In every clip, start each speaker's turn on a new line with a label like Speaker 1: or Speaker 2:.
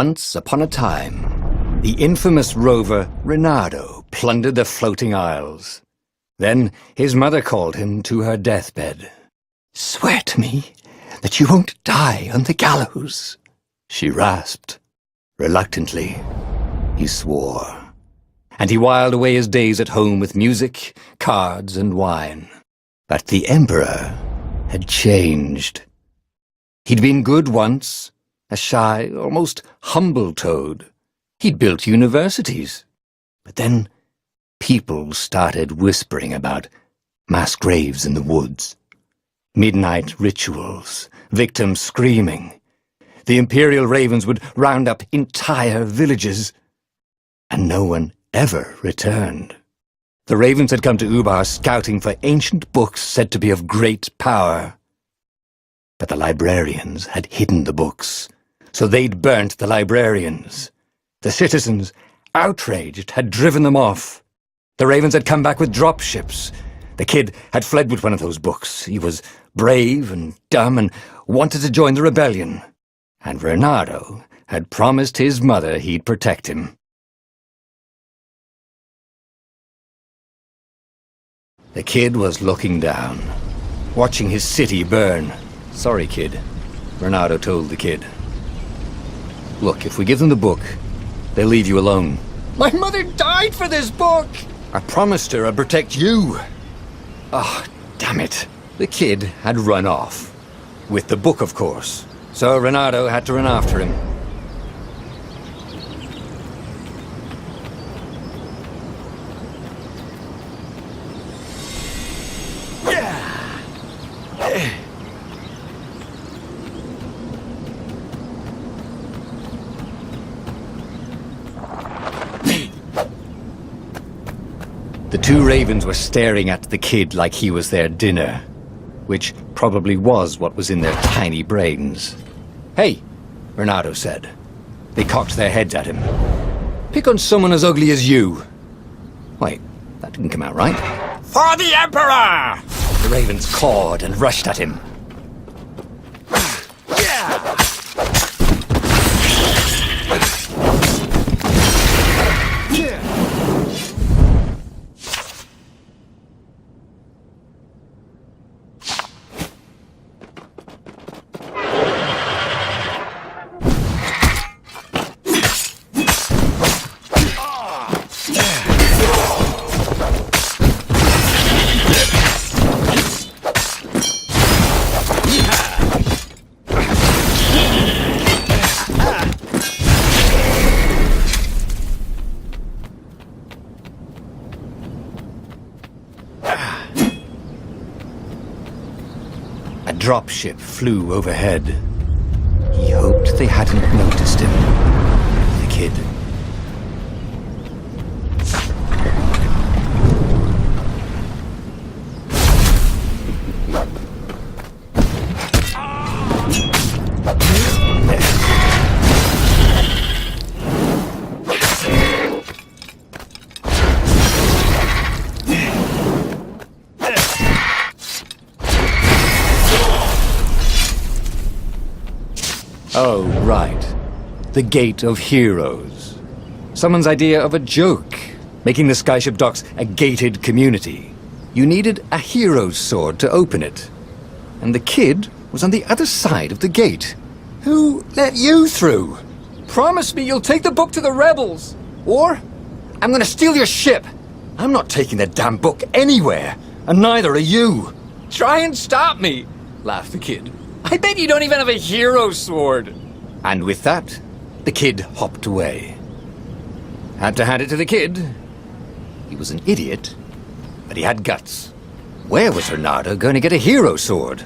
Speaker 1: Once upon a time, the infamous rover Reynardo plundered the floating isles. Then his mother called him to her deathbed. "Swear to me that you won't die on the gallows," she rasped. Reluctantly, he swore. And he whiled away his days at home with music, cards, and wine. But the Emperor had changed. He'd been good once, a shy, almost humble toad. He'd built universities. But then people started whispering about mass graves in the woods, midnight rituals, victims screaming. The Imperial Ravens would round up entire villages, and no one ever returned. The Ravens had come to Ubar scouting for ancient books said to be of great power. But the librarians had hidden the books, so they'd burnt the librarians. The citizens, outraged, had driven them off. The Ravens had come back with dropships. The kid had fled with one of those books. He was brave and dumb and wanted to join the rebellion. And Reynardo had promised his mother he'd protect him. The kid was looking down, watching his city burn. "Sorry, kid," Reynardo told the kid. "Look, if we give them the book, they'll leave you alone." "My mother died for this book!" "I promised her I'd protect you." Oh, damn it. The kid had run off. With the book, of course. So Reynardo had to run after him. The two ravens were staring at the kid like he was their dinner, which probably was what was in their tiny brains. "Hey," Reynardo said. They cocked their heads at him. "Pick on someone as ugly as you." Wait, that didn't come out right. "For the Emperor!" The ravens cawed and rushed at him. A dropship flew overhead. He hoped they hadn't noticed him. The kid. Oh, right. The Gate of Heroes. Someone's idea of a joke, making the skyship docks a gated community. You needed a hero's sword to open it. And the kid was on the other side of the gate. Who let you through? Promise me you'll take the book to the rebels, or I'm gonna steal your ship. I'm not taking that damn book anywhere, and neither are you. Try and stop me, laughed the kid. I bet you don't even have a hero sword. And with that, the kid hopped away. Had to hand it to the kid. He was an idiot, but he had guts. Where was Reynardo going to get a hero sword?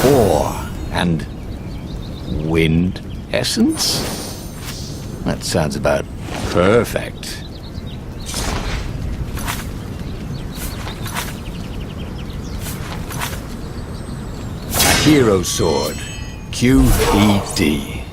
Speaker 1: Ore and wind essence? That sounds about perfect. A hero sword. QED.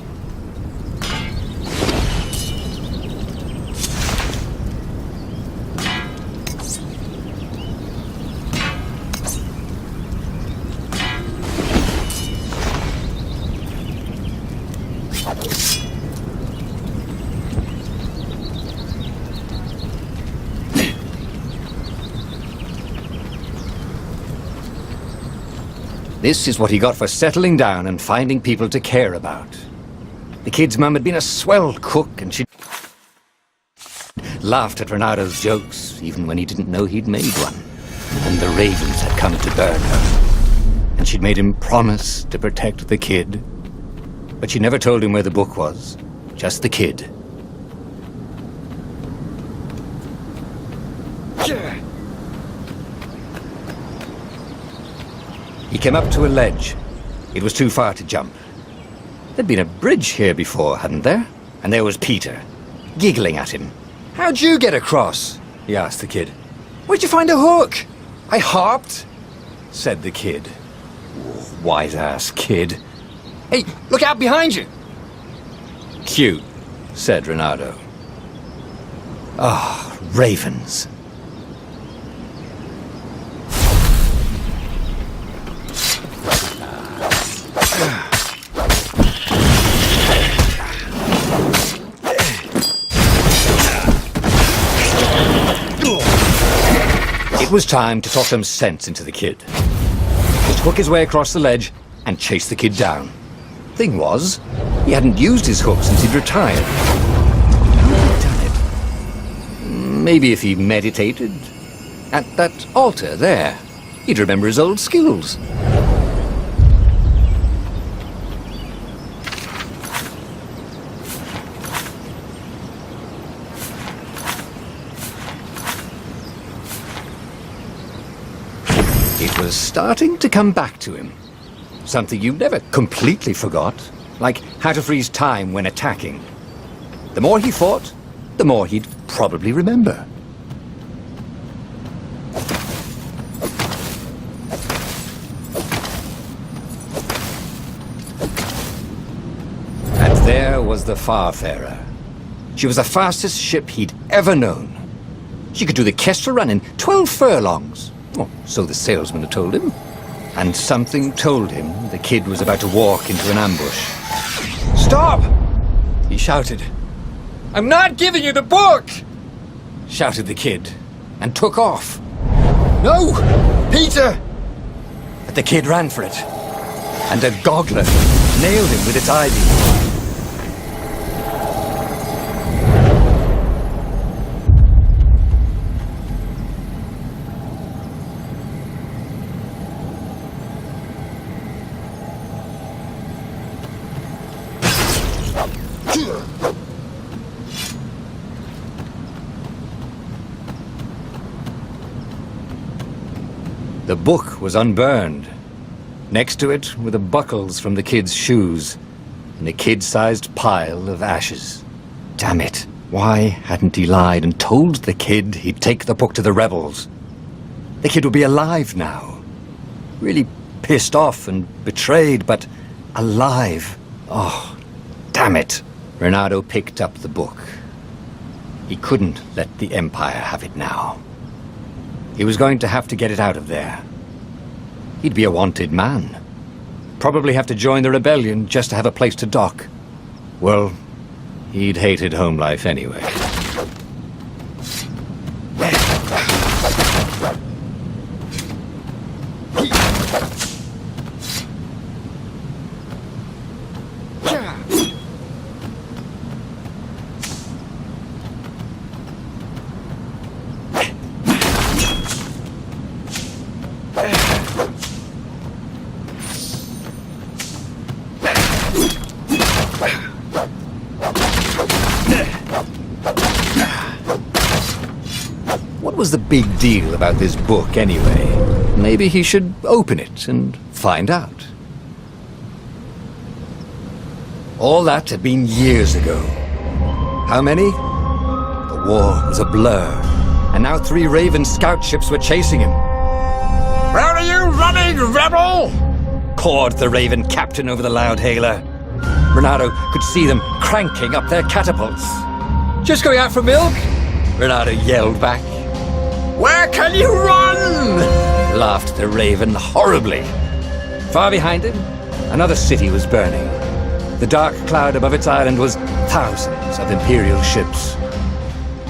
Speaker 1: This is what he got for settling down and finding people to care about. The kid's mum had been a swell cook, and she laughed at Renado's jokes, even when he didn't know he'd made one. And the ravens had come to burn her. And she'd made him promise to protect the kid. But she never told him where the book was, just the kid. He came up to a ledge. It was too far to jump. There'd been a bridge here before, hadn't there? And there was Peter, giggling at him. "How'd you get across?" he asked the kid. "Where'd you find a hook?" "I hopped," said the kid. Wise-ass kid. "Hey, look out behind you!" "Cute," said Renado. Ah, ravens. It was time to talk some sense into the kid. He took his way across the ledge and chased the kid down. Thing was, he hadn't used his hook since he'd retired. How had he done it? Maybe if he meditated. At that altar there, he'd remember his old skills. It was starting to come back to him. Something you never completely forgot, like how to freeze time when attacking. The more he fought, the more he'd probably remember. And there was the Farfarer. She was the fastest ship he'd ever known. She could do the Kestrel run in 12 furlongs. Oh, so the salesman had told him. And something told him the kid was about to walk into an ambush. "Stop!" he shouted. "I'm not giving you the book!" shouted the kid, and took off. "No! Peter!" But the kid ran for it, and a goggler nailed him with its ivy. The book was unburned. Next to it were the buckles from the kid's shoes, and a kid-sized pile of ashes. Damn it. Why hadn't he lied and told the kid he'd take the book to the rebels? The kid would be alive now. Really pissed off and betrayed, but alive. Oh, damn it. Renado picked up the book. He couldn't let the Empire have it now. He was going to have to get it out of there. He'd be a wanted man. Probably have to join the rebellion just to have a place to dock. Well, he'd hated home life anyway. What was the big deal about this book, anyway? Maybe he should open it and find out. All that had been years ago. How many? The war was a blur, and now 3 Raven scout ships were chasing him. "Where are you running, rebel?" cawed the Raven captain over the loud hailer. Renado could see them cranking up their catapults. "Just going out for milk?" Renado yelled back. "Where can you run?" laughed the Raven horribly. Far behind him, another city was burning. The dark cloud above its island was thousands of Imperial ships.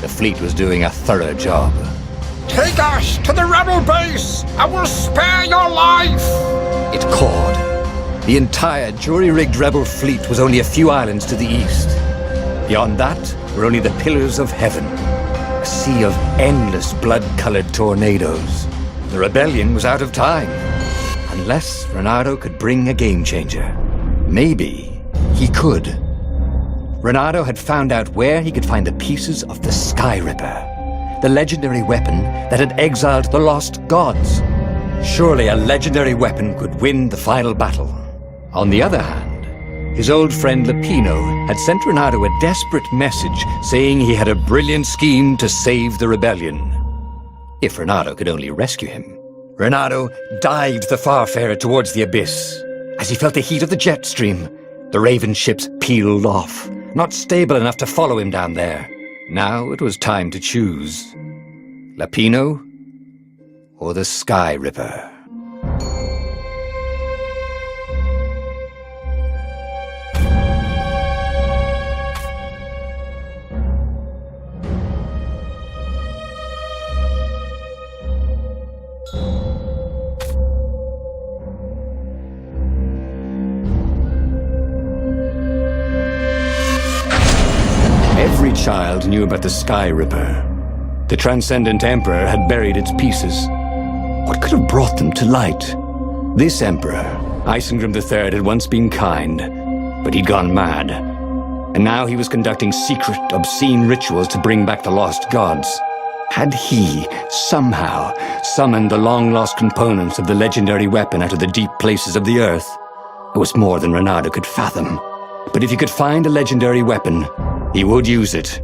Speaker 1: The fleet was doing a thorough job.
Speaker 2: Take us to the rebel base! I will spare your life!
Speaker 1: It cawed. The entire jury-rigged rebel fleet was only a few islands to the east. Beyond that were only the pillars of heaven, a sea of endless blood-colored tornadoes. The rebellion was out of time, unless Reynardo could bring a game-changer. Maybe he could. Reynardo had found out where he could find the pieces of the Sky Ripper, the legendary weapon that had exiled the lost gods. Surely a legendary weapon could win the final battle. On the other hand, his old friend Lapino had sent Reynardo a desperate message saying he had a brilliant scheme to save the rebellion. If Reynardo could only rescue him. Reynardo dived the Farfarer towards the abyss. As he felt the heat of the jet stream, the Raven ships peeled off, not stable enough to follow him down there. Now it was time to choose. Lapino or the Sky Ripper? Every child knew about the Sky Ripper. The Transcendent Emperor had buried its pieces. What could have brought them to light? This Emperor, Isengrim III, had once been kind, but he'd gone mad. And now he was conducting secret, obscene rituals to bring back the lost gods. Had he, somehow, summoned the long-lost components of the legendary weapon out of the deep places of the earth? It was more than Reynardo could fathom. But if he could find a legendary weapon, he would use it.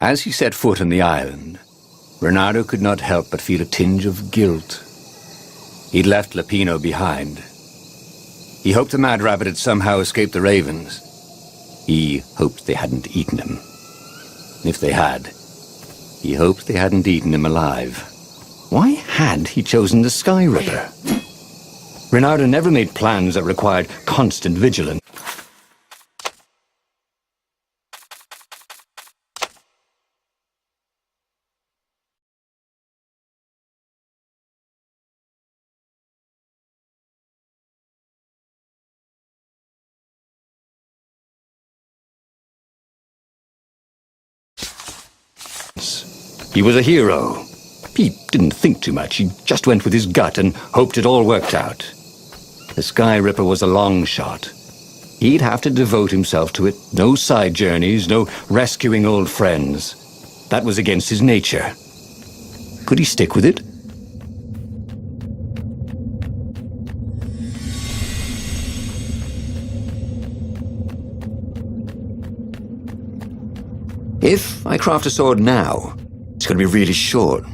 Speaker 1: As he set foot on the island, Reynardo could not help but feel a tinge of guilt. He'd left Lapino behind. He hoped the Mad Rabbit had somehow escaped the Ravens. He hoped they hadn't eaten him. And if they had, he hoped they hadn't eaten him alive. Why had he chosen the Sky Ripper? Reynardo never made plans that required constant vigilance. He was a hero. He didn't think too much. He just went with his gut and hoped it all worked out. The Sky Ripper was a long shot. He'd have to devote himself to it. No side journeys, no rescuing old friends. That was against his nature. Could he stick with it? If I craft a sword now, it's going to be really short.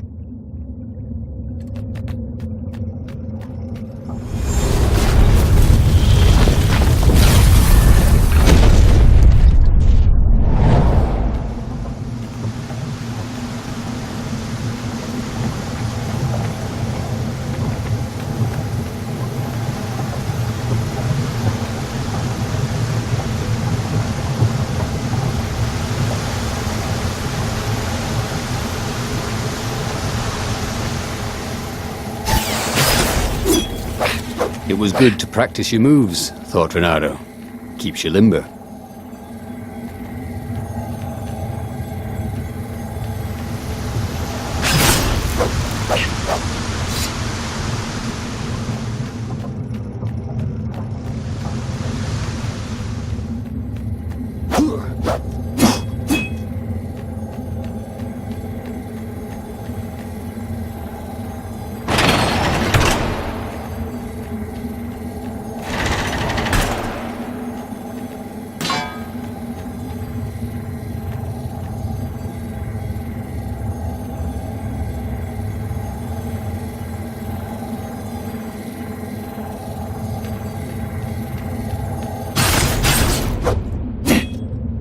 Speaker 1: It was good to practice your moves, thought Reynardo. Keeps you limber.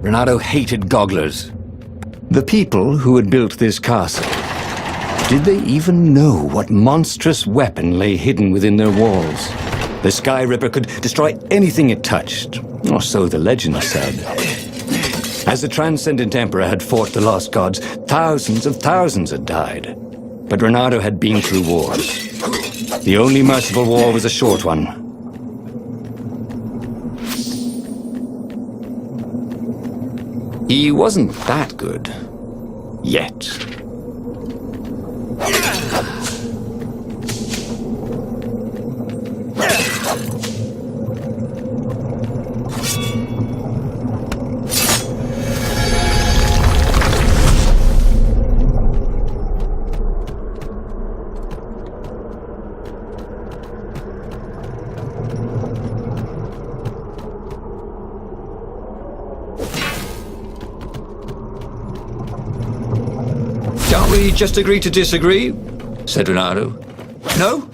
Speaker 1: Renato hated gogglers. The people who had built this castle, did they even know what monstrous weapon lay hidden within their walls? The Sky Ripper could destroy anything it touched, or so the legend said. As the Transcendent Emperor had fought the lost gods, thousands of thousands had died. But Renato had been through wars. The only merciful war was a short one. He wasn't that good. Yet. Can't we just agree to disagree? Said Renato. No?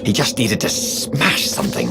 Speaker 1: He just needed to smash something.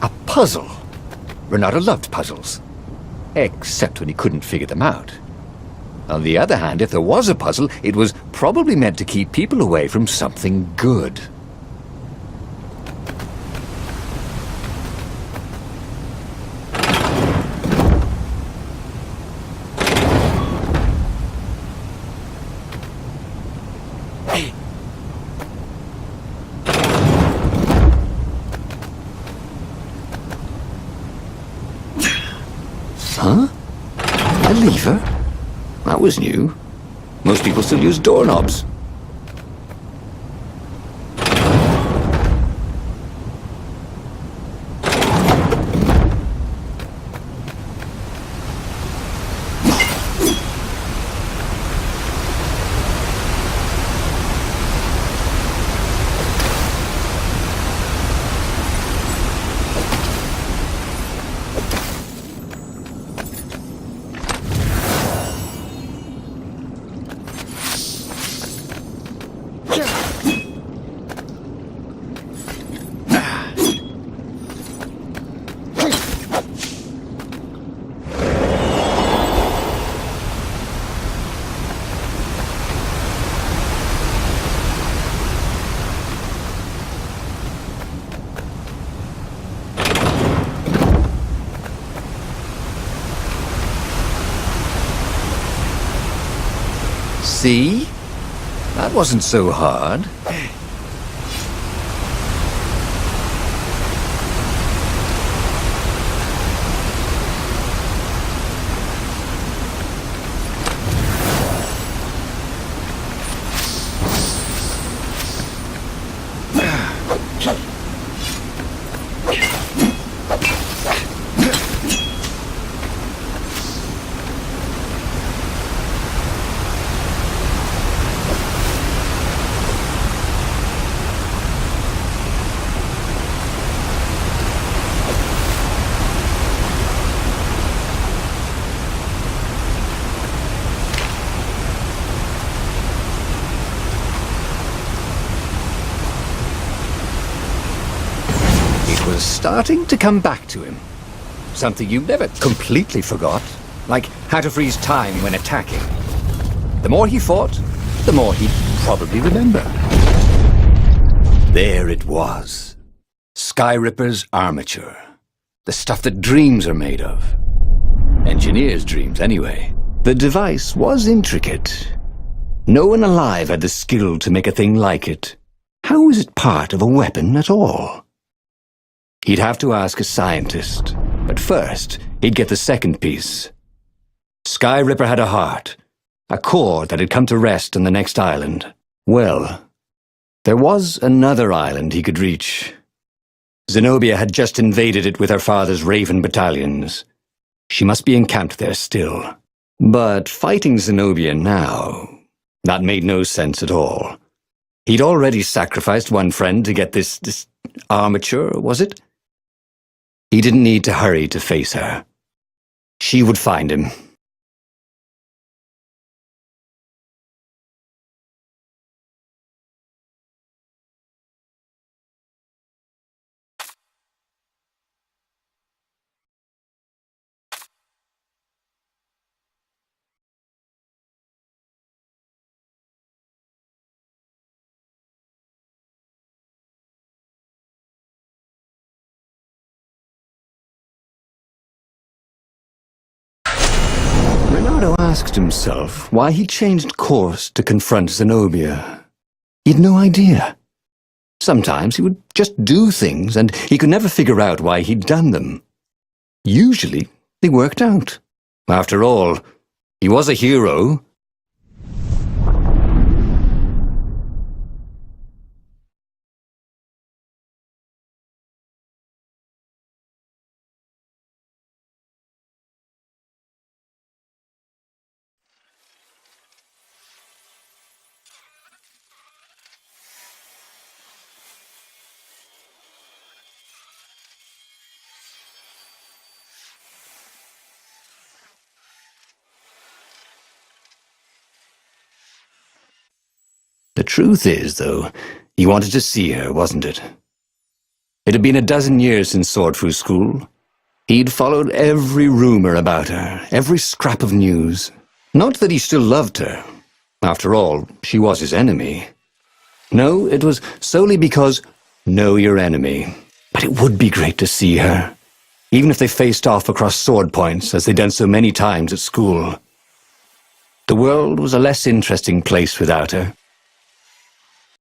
Speaker 1: A puzzle. Renato loved puzzles. Except when he couldn't figure them out. On the other hand, if there was a puzzle, it was probably meant to keep people away from something good. Huh? A lever? That was new. Most people still use doorknobs. See? That wasn't so hard. It was starting to come back to him. Something you never completely forgot, like how to freeze time when attacking. The more he fought, the more he'd probably remember. There it was. Skyripper's armature. The stuff that dreams are made of. Engineers' dreams, anyway. The device was intricate. No one alive had the skill to make a thing like it. How was it part of a weapon at all? He'd have to ask a scientist, but first, he'd get the second piece. Skyripper had a heart, a core that had come to rest on the next island. Well, there was another island he could reach. Zenobia had just invaded it with her father's Raven battalions. She must be encamped there still. But fighting Zenobia now, that made no sense at all. He'd already sacrificed one friend to get this armature, was it? He didn't need to hurry to face her. She would find him. Renato asked himself why he changed course to confront Zenobia. He'd no idea. Sometimes he would just do things, and he could never figure out why he'd done them. Usually, they worked out. After all, he was a hero. The truth is, though, he wanted to see her, wasn't it? It had been a dozen years since Swordfu school. He'd followed every rumor about her, every scrap of news. Not that he still loved her. After all, she was his enemy. No, it was solely because, know your enemy. But it would be great to see her, even if they faced off across sword points, as they'd done so many times at school. The world was a less interesting place without her.